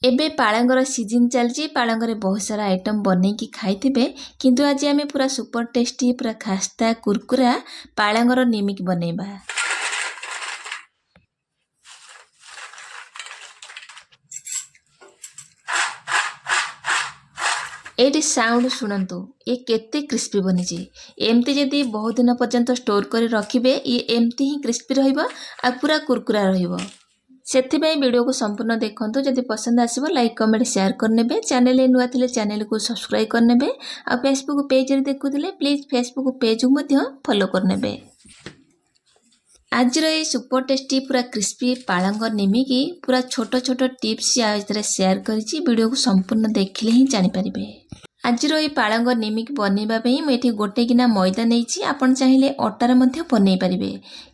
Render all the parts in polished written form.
एबे पाळंगर सीजन चलची पाळंगरे बहुत सारा आइटम बनैकी खाइथिबे किंतु आज आमे पूरा सुपर टेस्टी पूरा खास्ता कुरकुरा पाळंगर निमिक बनैबा। एटी साउंड शुणु ये केते क्रिस्पी बनी एमती जदि बहुत दिन पर्यंत स्टोर कर रखिबे ये एमती ही क्रिस्पी रहिबो आ पूरा कुरकुरा रहिबो। ସେଥିପାଇଁ ଭିଡ଼ିଓକୁ ସମ୍ପୂର୍ଣ୍ଣ ଦେଖନ୍ତୁ। ଯଦି ପସନ୍ଦ ଆସିବ ଲାଇକ୍ କମେଣ୍ଟ ସେୟାର କରିନେବେ। ଚ୍ୟାନେଲରେ ନୂଆ ଥିଲେ ଚ୍ୟାନେଲକୁ ସବସ୍କ୍ରାଇବ୍ କରିନେବେ। ଆଉ ଫେସବୁକ୍ ପେଜରେ ଦେଖୁଥିଲେ ପ୍ଲିଜ୍ ଫେସବୁକ୍ ପେଜକୁ ମଧ୍ୟ ଫଲୋ କରିନେବେ। ଆଜିର এই ସୁପର ଟେଷ୍ଟି ପୁରା କ୍ରିସ୍ପି ପାଳଙ୍ଗ ନିମିକି ପୁରା ଛୋଟ ଛୋଟ ଟିପ୍ସ ଏଥିରେ ସେୟାର କରିଛି। ଭିଡ଼ିଓକୁ ସମ୍ପୂର୍ଣ୍ଣ ଦେଖିଲେ ହିଁ ଜାଣିପାରିବେ। ଆଜିର এই ପାଳଙ୍ଗ ନିମିକି ବନେଇବା ପାଇଁ ମୁଁ ଏଠି ଗୋଟେ ଗିନା ମଇଦା ନେଇଛି। ଆପଣ ଚାହିଁଲେ ଅଟାରେ ମଧ୍ୟ ବନେଇ ପାରିବେ,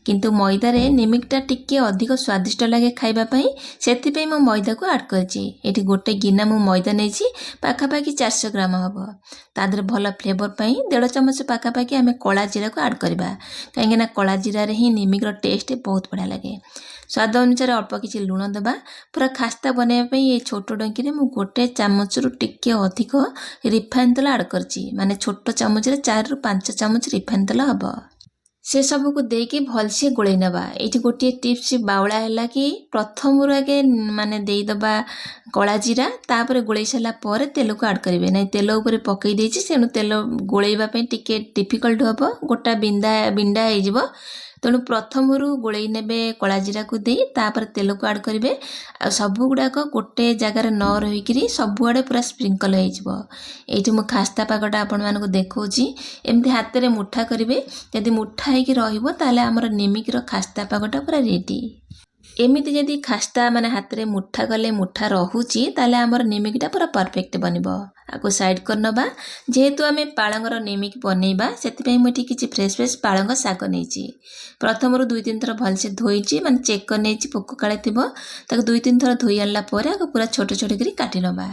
କିନ୍ତୁ ମଇଦାରେ ନିମିକିଟା ଟିକେ ଅଧିକ ସ୍ୱାଦିଷ୍ଟ ଲାଗେ ଖାଇବା ପାଇଁ, ସେଥିପାଇଁ ମୁଁ ମଇଦାକୁ ଆଡ଼୍ କରିଛି। ଏଠି ଗୋଟେ ଗିନା ମୁଁ ମଇଦା ନେଇଛି, ପାଖାପାଖି 400 ଗ୍ରାମ ହେବ। ତା ଦେହରେ ଭଲ ଫ୍ଲେଭର ପାଇଁ 1.5 ଚାମଚ ପାଖାପାଖି ଆମେ କଳା ଜିରାକୁ ଆଡ଼୍ କରିବା, କାହିଁକିନା କଳା ଜିରାରେ ହିଁ ନିମିକିର ଟେଷ୍ଟ ବହୁତ ବଢ଼ିଆ ଲାଗେ। ସ୍ୱାଦ ଅନୁସାରେ ଅଳ୍ପ କିଛି ଲୁଣ ଦେବା। ପୁରା ଖାସ୍ତା ବନେଇବା ପାଇଁ এই ଛୋଟ ଡଙ୍କିରେ ମୁଁ 1 ଚାମଚରୁ ଟିକେ ଅଧିକ ରିଫାଇନ୍ ତେଲ ଆଡ଼୍ କରିଛି, ମାନେ ଛୋଟ ଚାମଚରେ 4ରୁ 5 ଚାମଚ ରିଫାଇନ୍ ତେଲ ହେବ। ସେ ସବୁକୁ ଦେଇକି ଭଲସେ ଗୋଳେଇ ନେବା। ଏଇଠି ଗୋଟିଏ ଟିପ୍ସ ବାଉଳା ହେଲା କି ପ୍ରଥମରୁ ଆଗେ ମାନେ ଦେଇଦେବା କଳା ଜିରା, ତାପରେ ଗୋଳେଇ ସାରିଲା ପରେ ତେଲକୁ ଆଡ଼୍ କରିବେ। ନାଇଁ ତେଲ ଉପରେ ପକେଇ ଦେଇଛି, ତେଣୁ ତେଲ ଗୋଳେଇବା ପାଇଁ ଟିକେ ଡିଫିକଲ୍ଟ ହେବ, ଗୋଟା ବିଣ୍ଡା ହେଇଯିବ। ତେଣୁ ପ୍ରଥମରୁ ଗୋଳେଇ ନେବେ କଳା ଜିରାକୁ ଦେଇ, ତାପରେ ତେଲକୁ ଆଡ଼୍ କରିବେ। ଆଉ ସବୁଗୁଡ଼ାକ ଗୋଟେ ଜାଗାରେ ନ ରହିକିରି ସବୁଆଡ଼େ ପୁରା ସ୍ପ୍ରିଙ୍କଲ ହେଇଯିବ। ଏଇଠି ମୁଁ ଖାସ୍ତା ପାଗଟା ଆପଣମାନଙ୍କୁ ଦେଖାଉଛି। ଏମିତି ହାତରେ ମୁଠା କରିବେ। ଯଦି ମୁଠା ହେଇକି ରହିବ ତାହେଲେ ଆମର ନିମିକିର ଖାସ୍ତା ପାଗଟା ପୁରା ରେଡ଼ି। ଏମିତି ଯଦି ଖାସ୍ତା ମାନେ ହାତରେ ମୁଠା କଲେ ମୁଠା ରହୁଛି, ତାହେଲେ ଆମର ନିମିକିଟା ପୁରା ପରଫେକ୍ଟ ବନିବ। ଆକୁ ସାଇଡ଼୍ କରିନେବା। ଯେହେତୁ ଆମେ ପାଳଙ୍ଗର ନିମିକି ବନେଇବା, ସେଥିପାଇଁ ମୁଁ ଏଠି କିଛି ଫ୍ରେଶ୍ ପାଳଙ୍ଗ ଶାଗ ନେଇଛି। ପ୍ରଥମରୁ 2-3 ଥର ଭଲସେ ଧୋଇଛି, ମାନେ ଚେକ୍ କରି ନେଇଛି ପୋକ କାଳେ ଥିବ। ତାକୁ 2-3 ଥର ଧୋଇ ଆଣିଲା ପରେ ଆକୁ ପୁରା ଛୋଟ ଛୋଟ କରି କାଟି ନେବା।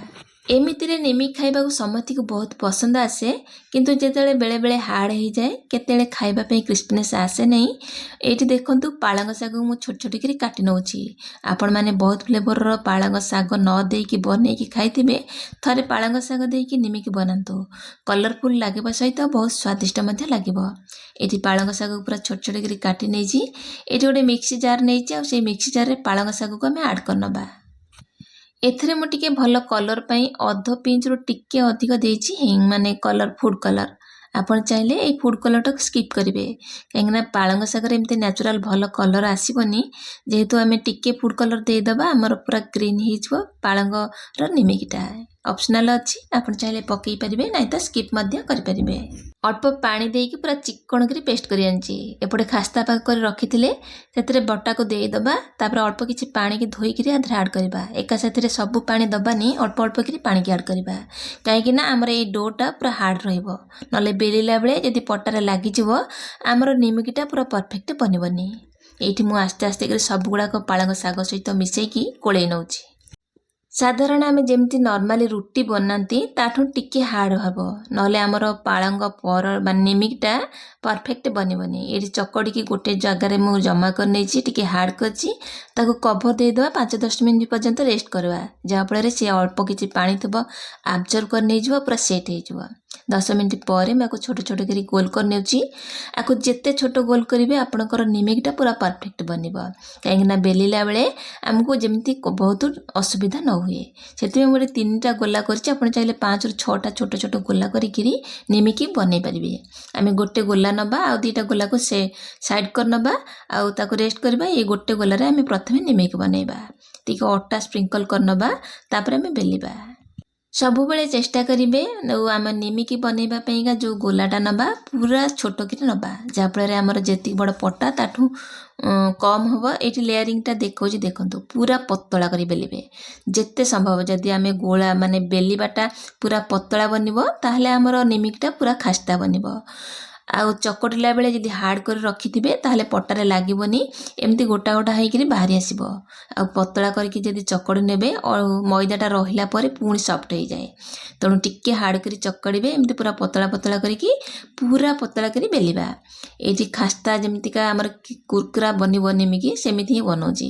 ଏମିତିରେ ନିମିକି ଖାଇବାକୁ ସମସ୍ତଙ୍କୁ ବହୁତ ପସନ୍ଦ ଆସେ, କିନ୍ତୁ ଯେତେବେଳେ ବେଳେବେଳେ ହାର୍ଡ଼ ହେଇଯାଏ, କେତେବେଳେ ଖାଇବା ପାଇଁ କ୍ରିସ୍ପିନେସ୍ ଆସେ ନାହିଁ। ଏଇଠି ଦେଖନ୍ତୁ ପାଳଙ୍ଗ ଶାଗକୁ ମୁଁ ଛୋଟ ଛୋଟ କରି କାଟି ନେଉଛି। ଆପଣମାନେ ବହୁତ ଫ୍ଲେଭରର ପାଳଙ୍ଗ ଶାଗ ନ ଦେଇକି ବନେଇକି ଖାଇଥିବେ, ଥରେ ପାଳଙ୍ଗ ଶାଗ ଦେଇକି ନିମିକି ବନାନ୍ତୁ। କଲରଫୁଲ୍ ଲାଗିବା ସହିତ ବହୁତ ସ୍ୱାଦିଷ୍ଟ ମଧ୍ୟ ଲାଗିବ। ଏଠି ପାଳଙ୍ଗ ଶାଗକୁ ପୁରା ଛୋଟ ଛୋଟ କରି କାଟି ନେଇଛି। ଏଠି ଗୋଟେ ମିକ୍ସି ଜାର୍ ନେଇଛି, ଆଉ ସେଇ ମିକ୍ସି ଜାର୍ରେ ପାଳଙ୍ଗ ଶାଗକୁ ଆମେ ଆଡ଼୍ କରିନେବା। ଏଥିରେ ମୁଁ ଟିକେ ଭଲ କଲର୍ ପାଇଁ ଅଧ ପିଞ୍ଚରୁ ଟିକେ ଅଧିକ ଦେଇଛି ମାନେ କଲର୍, ଫୁଡ଼୍ କଲର୍। ଆପଣ ଚାହିଁଲେ এই ଫୁଡ଼୍ କଲର୍ଟାକୁ ସ୍କିପ୍ କରିବେ, କାହିଁକିନା ପାଳଙ୍ଗ ଶାଗରେ ଏମିତି ନ୍ୟାଚୁରାଲ୍ ଭଲ କଲର୍ ଆସିବନି। ଯେହେତୁ ଆମେ ଟିକେ ଫୁଡ଼୍ କଲର୍ ଦେଇଦେବା, ଆମର ପୁରା ଗ୍ରୀନ୍ ହେଇଯିବ ପାଳଙ୍ଗର ନିମିକିଟା। ଅପସନାଲ୍ ଅଛି, ଆପଣ ଚାହିଁଲେ ପକେଇ ପାରିବେ, ନାଇଁ ତ ସ୍କିପ୍ ମଧ୍ୟ କରିପାରିବେ। ଅଳ୍ପ ପାଣି ଦେଇକି ପୁରା ଚିକ୍କଣ କରି ପେଷ୍ଟ କରି ଆଣିଛି। ଏପଟେ ଖାସ୍ତା ପାଗ କରି ରଖିଥିଲେ, ସେଥିରେ ବଟାକୁ ଦେଇଦେବା। ତାପରେ ଅଳ୍ପ କିଛି ପାଣିକି ଧୋଇକିରି ଆଧିରେ ଆଡ଼୍ କରିବା। ଏକା ସାଥିରେ ସବୁ ପାଣି ଦେବାନି, ଅଳ୍ପ ଅଳ୍ପ କରି ପାଣିକି ଆଡ଼୍ କରିବା, କାହିଁକିନା ଆମର ଏଇ ଡୋଟା ପୁରା ହାର୍ଡ଼ ରହିବ। ନହେଲେ ବେଲିଲା ବେଳେ ଯଦି ପଟାରେ ଲାଗିଯିବ, ଆମର ନିମିକିଟା ପୁରା ପରଫେକ୍ଟ ବନିବନି। ଏଇଠି ମୁଁ ଆସ୍ତେ ଆସ୍ତେ କରି ସବୁଗୁଡ଼ାକ ପାଳଙ୍ଗ ଶାଗ ସହିତ ମିଶାଇକି ଗୋଳେଇ ନେଉଛି। ସାଧାରଣ ଆମେ ଯେମିତି ନର୍ମାଲି ରୁଟି ବନାନ୍ତି, ତାଠୁ ଟିକେ ହାର୍ଡ଼ ହେବ, ନହେଲେ ଆମର ପାଳଙ୍ଗ ମାନେ ନିମିକିଟା ପରଫେକ୍ଟ ବନିବନି। ଏଇଠି ଚକଡ଼ିକି ଗୋଟେ ଜାଗାରେ ମୁଁ ଜମା କରି ନେଇଛି, ଟିକେ ହାର୍ଡ଼ କରିଛି। ତାକୁ କଭର ଦେଇଦେବା, 5-10 ମିନିଟ୍ ପର୍ଯ୍ୟନ୍ତ ରେଷ୍ଟ କରିବା, ଯାହାଫଳରେ ସେ ଅଳ୍ପ କିଛି ପାଣି ଥିବ ଆବଜର୍ଭ କରି ନେଇଯିବ, ପୁରା ସେଟ୍ ହେଇଯିବ। 10 ମିନିଟ୍ ପରେ ମୁଁ ଆକୁ ଛୋଟ ଛୋଟ କରି ଗୋଲ କରିନେଉଛି। ଆକୁ ଯେତେ ଛୋଟ ଗୋଲ କରିବେ ଆପଣଙ୍କର ନିମିକିଟା ପୁରା ପରଫେକ୍ଟ ବନିବ, କାହିଁକିନା ବେଲିଲା ବେଳେ ଆମକୁ ଯେମିତି ବହୁତ ଅସୁବିଧା ନ ହୁଏ। ସେଥିପାଇଁ ମୁଁ 3ଟା ଗୋଲା କରିଛି। ଆପଣ ଚାହିଁଲେ 5ରୁ 6ଟା ଛୋଟ ଛୋଟ ଗୋଲା କରିକିରି ନିମିକି ବନେଇ ପାରିବେ। ଆମେ ଗୋଟେ ଗୋଲା ନେବା, ଆଉ 2ଟା ଗୋଲାକୁ ସେ ସାଇଡ଼୍ କରିନେବା, ଆଉ ତାକୁ ରେଷ୍ଟ କରିବା। ଏଇ ଗୋଟେ ଗୋଲାରେ ଆମେ ପ୍ରଥମେ ନିମିକି ବନେଇବା। ଟିକେ ଅଟା ସ୍ପ୍ରିଙ୍କଲ କରିନେବା, ତାପରେ ଆମେ ବେଲିବା। ସବୁବେଳେ ଚେଷ୍ଟା କରିବେ ଆମେ ନିମିକି ବନେଇବା ପାଇଁକା ଯେଉଁ ଗୋଲାଟା ନେବା ପୁରା ଛୋଟ କରି ନେବା, ଯାହାଫଳରେ ଆମର ଯେତିକି ବଡ଼ ପଟା ତାଠୁ କମ୍ ହେବ। ଏଇଠି ଲେୟାରିଂଟା ଦେଖାଉଛି, ଦେଖନ୍ତୁ ପୁରା ପତଳା କରି ବେଲିବେ ଯେତେ ସମ୍ଭବ। ଯଦି ଆମେ ଗୋଳା ମାନେ ବେଲିବାଟା ପୁରା ପତଳା ବନିବ, ତାହେଲେ ଆମର ନିମିକିଟା ପୁରା ଖାସ୍ତା ବନିବ। ଆଉ ଚକଟିଲା ବେଳେ ଯଦି ହାର୍ଡ଼ କରି ରଖିଥିବେ ତାହେଲେ ପଟାରେ ଲାଗିବନି, ଏମିତି ଗୋଟା ଗୋଟା ହେଇକିରି ବାହାରି ଆସିବ। ଆଉ ପତଳା କରିକି ଯଦି ଚକଡ଼ି ନେବେ ମଇଦାଟା ରହିଲା ପରେ ପୁଣି ସଫ୍ଟ ହେଇଯାଏ। ତେଣୁ ଟିକେ ହାର୍ଡ଼ କରି ଚକଡ଼ିବେ, ଏମିତି ପୁରା ପତଳା ପତଳା କରିକି ପୁରା ପତଳା କରି ବେଲିବା। ଏଇଠି ଖାସ୍ତା ଯେମିତିକା ଆମର କୁରକୁରା ବନିବ ନିମିକି ସେମିତି ହିଁ ବନଉଛି।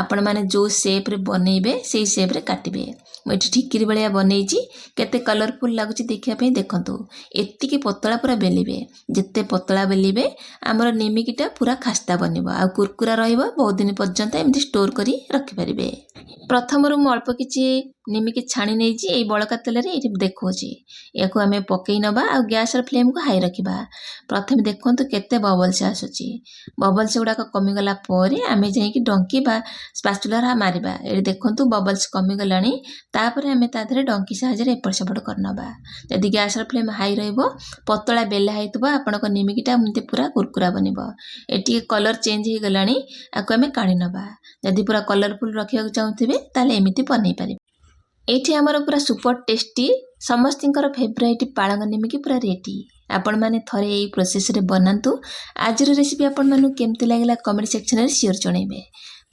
ଆପଣମାନେ ଯେଉଁ ସେପ୍ରେ ବନେଇବେ ସେଇ ସେପ୍ରେ କାଟିବେ। ମୁଁ ଏଠି ଠିକିରି ଭଳିଆ ବନେଇଛି, କେତେ କଲରଫୁଲ୍ ଲାଗୁଛି ଦେଖିବା ପାଇଁ ଦେଖନ୍ତୁ। ଏତିକି ପତଳା ପୁରା ବେଲିବେ, ଯେତେ ପତଳା ବେଲିବେ ଆମର ନିମିକିଟା ପୁରା ଖାସ୍ତା ବନିବ ଆଉ କୁରକୁରା ରହିବ, ବହୁତ ଦିନ ପର୍ଯ୍ୟନ୍ତ ଏମିତି ଷ୍ଟୋର କରି ରଖିପାରିବେ। ପ୍ରଥମରୁ ମୁଁ ଅଳ୍ପ କିଛି ନିମିକି ଛାଣି ନେଇଛି ଏଇ ବଳକା ତେଲରେ, ଏଇଠି ଦେଖାଉଛି। ଏହାକୁ ଆମେ ପକେଇ ନେବା ଆଉ ଗ୍ୟାସର ଫ୍ଲେମ୍କୁ ହାଇ ରଖିବା। ପ୍ରଥମେ ଦେଖନ୍ତୁ କେତେ ବବଲ୍ସ ଆସୁଛି। ବବଲ୍ସ ଗୁଡ଼ାକ କମିଗଲା ପରେ ଆମେ ଯାଇକି ଡଙ୍କି ବା ସ୍ପାଚୁଲାର ମାରିବା। ଏଠି ଦେଖନ୍ତୁ ବବଲ୍ସ କମିଗଲାଣି। ତାପରେ ଆମେ ତା ଦେହରେ ଡଙ୍କି ସାହାଯ୍ୟରେ ଏପଟ ସେପଟ କରିନେବା। ଯଦି ଗ୍ୟାସର ଫ୍ଲେମ୍ ହାଇ ରହିବ, ପତଳା ବେଲା ହେଇଥିବ, ଆପଣଙ୍କ ନିମିକିଟା ଏମିତି ପୁରା କୁରକୁରା ବନିବ। ଏଠି ଟିକେ କଲର୍ ଚେଞ୍ଜ ହେଇଗଲାଣି, ଆକୁ ଆମେ କାଢ଼ି ନେବା। ଯଦି ପୁରା କଲରଫୁଲ୍ ରଖିବାକୁ ଚାହୁଁଥିବେ ତାହେଲେ ଏମିତି ବନେଇ ପାରିବେ। ଏଇଠି ଆମର ପୁରା ସୁପର ଟେଷ୍ଟି ସମସ୍ତଙ୍କର ଫେଭରାଇଟ୍ ପାଳଙ୍ଗ ନିମିକି ପୁରା ରେଡ଼ି। ଆପଣମାନେ ଥରେ ଏଇ ପ୍ରୋସେସ୍ରେ ବନାନ୍ତୁ। ଆଜିର ରେସିପି ଆପଣମାନଙ୍କୁ କେମିତି ଲାଗିଲା କମେଣ୍ଟ ସେକ୍ସନରେ ସିଓର ଜଣାଇବେ।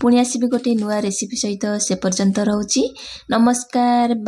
ପୁଣି ଆସିବି ଗୋଟେ ନୂଆ ରେସିପି ସହିତ। ସେ ପର୍ଯ୍ୟନ୍ତ ରହୁଛି, ନମସ୍କାର।